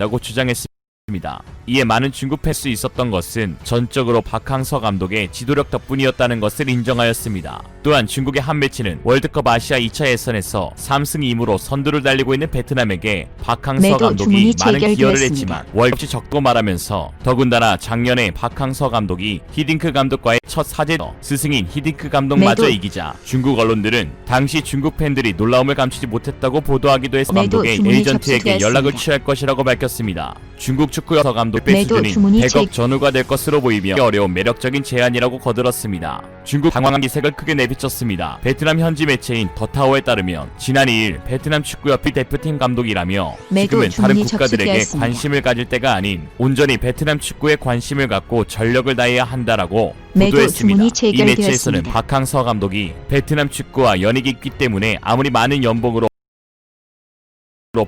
한다고 주장했습니다. 이에 많은 중국 팬수 있었던 것은 전적으로 박항서 감독의 지도력 덕분이었다는 것을 인정하였습니다. 또한 중국의 한 매체는 월드컵 아시아 2차 예선에서 3승 2무로 선두를 달리고 있는 베트남에게 박항서 감독이 많은 기여를 했지만 월급이 적다고 말하면서 더군다나 작년에 박항서 감독이 히딩크 감독과의 첫 사제도 스승인 히딩크 감독마저 이기자 중국 언론들은 당시 중국 팬들이 놀라움을 감추지 못했다고 보도하기도 해서 감독의 에이전트에게 연락을 취할 것이라고 밝혔습니다. 중국 축구여서 감독 배 수준인 100억 전후가 될 것으로 보이며 어려운 매력적인 제안이라고 거들었습니다. 중국 당황한 기색을 크게 내비쳤습니다. 베트남 현지 매체인 더타오에 따르면 지난 2일 베트남 축구협회 대표팀 감독이라며 지금은 다른 국가들에게 관심을 가질 때가 아닌 온전히 베트남 축구에 관심을 갖고 전력을 다해야 한다라고 보도했습니다. 이 매체에서는 박항서 감독이 베트남 축구와 연이 깊기 때문에 아무리 많은 연봉으로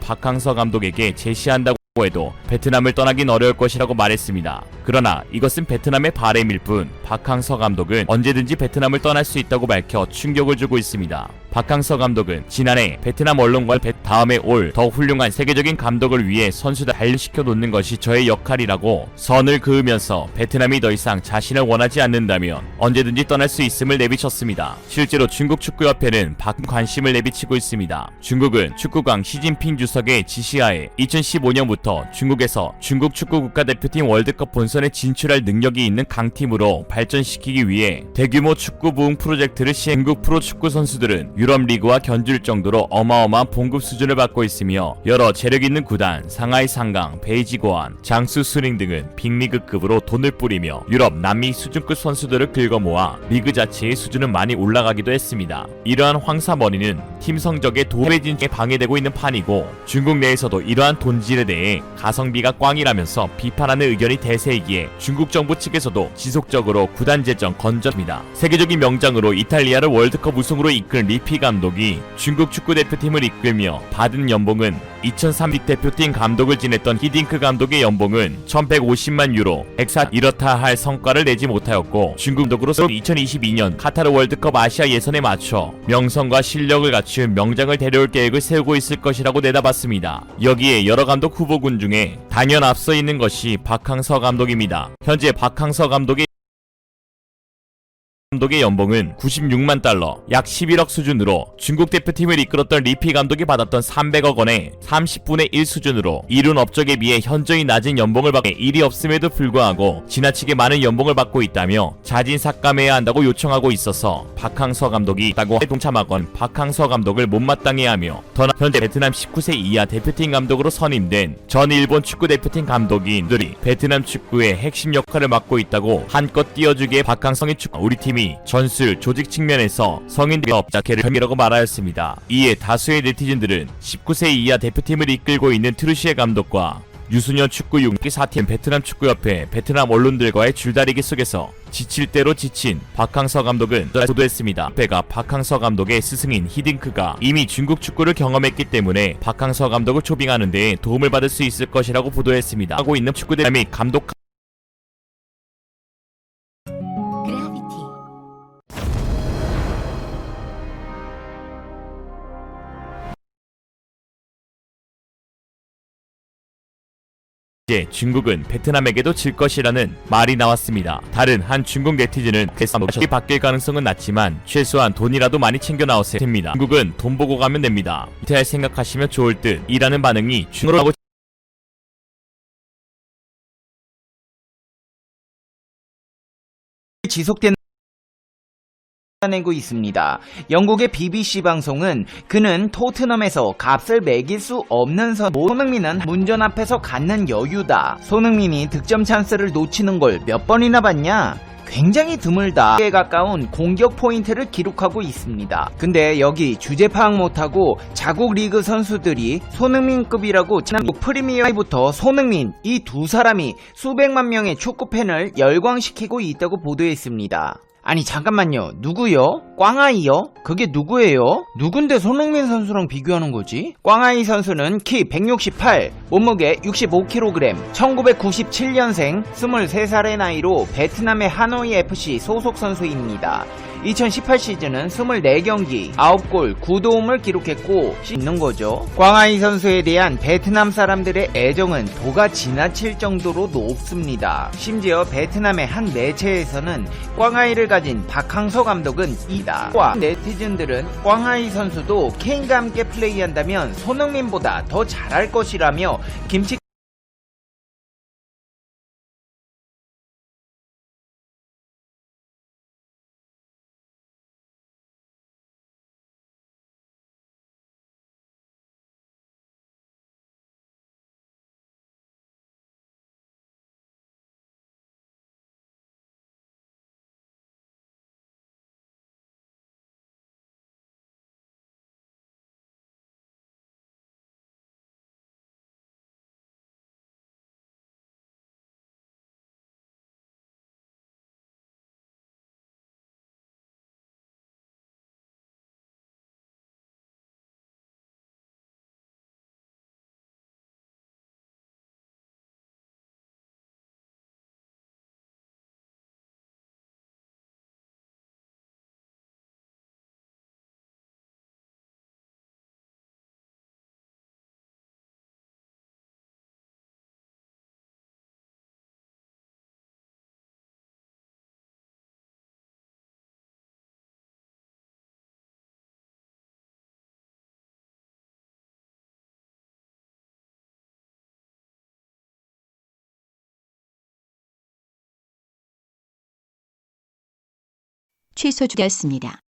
박항서 감독에게 제시한다고 해도 베트남을 떠나긴 어려울 것이라고 말했습니다. 그러나 이것은 베트남의 바람일 뿐 박항서 감독은 언제든지 베트남을 떠날 수 있다고 밝혀 충격을 주고 있습니다. 박항서 감독은 지난해 베트남 언론과 다음에 올 더 훌륭한 세계적인 감독을 위해 선수들 단련시켜 놓는 것이 저의 역할이라고 선을 그으면서 베트남이 더 이상 자신을 원하지 않는다면 언제든지 떠날 수 있음을 내비쳤습니다. 실제로 중국 축구협회는 관심을 내비치고 있습니다. 중국은 축구광 시진핑 주석의 지시하에 2015년부터 중국에서 중국 축구 국가대표팀 월드컵 본선에 진출할 능력이 있는 강팀으로 발전시키기 위해 대규모 축구 부흥 프로젝트를 시행. 중국 프로축구 선수들은 유럽 리그와 견줄 정도로 어마어마한 봉급 수준을 받고 있으며 여러 재력 있는 구단 상하이 상강, 베이지 고안, 장수 수링 등은 빅리그급으로 돈을 뿌리며 유럽, 남미 수준급 선수들을 긁어모아 리그 자체의 수준은 많이 올라가기도 했습니다. 이러한 황사머니는 팀 성적의 도움에 진출에 방해되고 있는 판이고 중국 내에서도 이러한 돈질에 대해 가성비가 꽝이라면서 비판하는 의견이 대세이기에 중국 정부 측에서도 지속적으로 구단 재정 건전입니다. 세계적인 명장으로 이탈리아를 월드컵 우승으로 이끈 리피 감독이 중국 축구대표팀을 이끌며 받은 연봉은 2003 대표팀 감독을 지냈던 히딩크 감독의 연봉은 1150만 유로, 이렇다 할 성과를 내지 못하였고 중국 감독으로서 2022년 카타르 월드컵 아시아 예선에 맞춰 명성과 실력을 갖춘 명장을 데려올 계획을 세우고 있을 것이라고 내다봤습니다. 여기에 여러 감독 후보군 중에 단연 앞서 있는 것이 박항서 감독입니다. 현재 박항서 감독의 연봉은 96만 달러, 약 11억 수준으로 중국 대표팀을 이끌었던 리피 감독이 받았던 300억 원의 30분의 1 수준으로 이룬 업적에 비해 현저히 낮은 연봉을 받게 일이 없음에도 불구하고 지나치게 많은 연봉을 받고 있다며 자진삭감해야 한다고 요청하고 있어서 박항서 감독이 있다고 동참하건 박항서 감독을 못마땅해 하며 더 현재 베트남 19세 이하 대표팀 감독으로 선임된 전 일본 축구 대표팀 감독인들이 베트남 축구의 핵심 역할을 맡고 있다고 한껏 띄워주기에 박항성의 축구 우리 팀이 전술 조직 측면에서 성인들의 업자케를 혐의라고 말하였습니다. 이에 다수의 네티즌들은 19세 이하 대표팀을 이끌고 있는 트루시에 감독과 유소년 축구 6기 4팀 베트남 축구협회 베트남 언론들과의 줄다리기 속에서 지칠 대로 지친 박항서 감독은 보도했습니다. 협회가 박항서 감독의 스승인 히딩크가 이미 중국 축구를 경험했기 때문에 박항서 감독을 초빙하는 데 도움을 받을 수 있을 것이라고 보도했습니다. 하고 있는 축구대 및 감독 이제 중국은 베트남에게도 질 것이라는 말이 나왔습니다. 다른 한 중국 네티즌은 감독이 바뀔 가능성은 낮지만 최소한 돈이라도 많이 챙겨 나오세요 됩니다. 중국은 돈 보고 가면 됩니다. 이탈 생각하시면 좋을 듯 이라는 반응이 중국하고 지속된 내고 있습니다. 영국의 BBC 방송은 그는 토트넘에서 값을 매길 수 없는 손흥민은 문전 앞에서 갖는 여유다. 손흥민이 득점 찬스를 놓치는 걸 몇 번이나 봤냐? 굉장히 드물다에 가까운 공격 포인트를 기록하고 있습니다. 근데 여기 주제 파악 못하고 자국 리그 선수들이 손흥민급이라고 지난국 프리미어부터 손흥민 이 두 사람이 수백만 명의 축구팬을 열광시키고 있다고 보도했습니다. 아니 잠깐만요, 누구요? 꽝아이요? 그게 누구예요? 누군데 손흥민 선수랑 비교하는 거지? 꽝아이 선수는 키 168, 몸무게 65kg, 1997년생 23살의 나이로 베트남의 하노이 FC 소속 선수입니다. 2018 시즌은 24경기, 9골, 9도움을 기록했고 있는 거죠. 꽝아이 선수에 대한 베트남 사람들의 애정은 도가 지나칠 정도로 높습니다. 심지어 베트남의 한 매체에서는 꽝아이를 가진 박항서 감독은 이다. 네티즌들은 꽝아이 선수도 케인과 함께 플레이한다면 손흥민보다 더 잘할 것이라며 김치 취소 중이었습니다.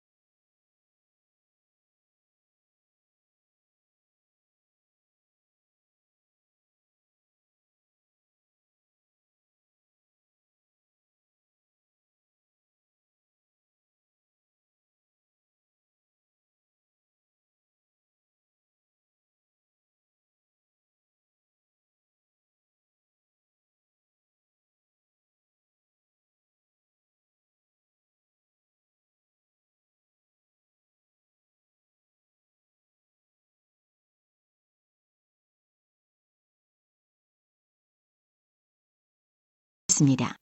습니다.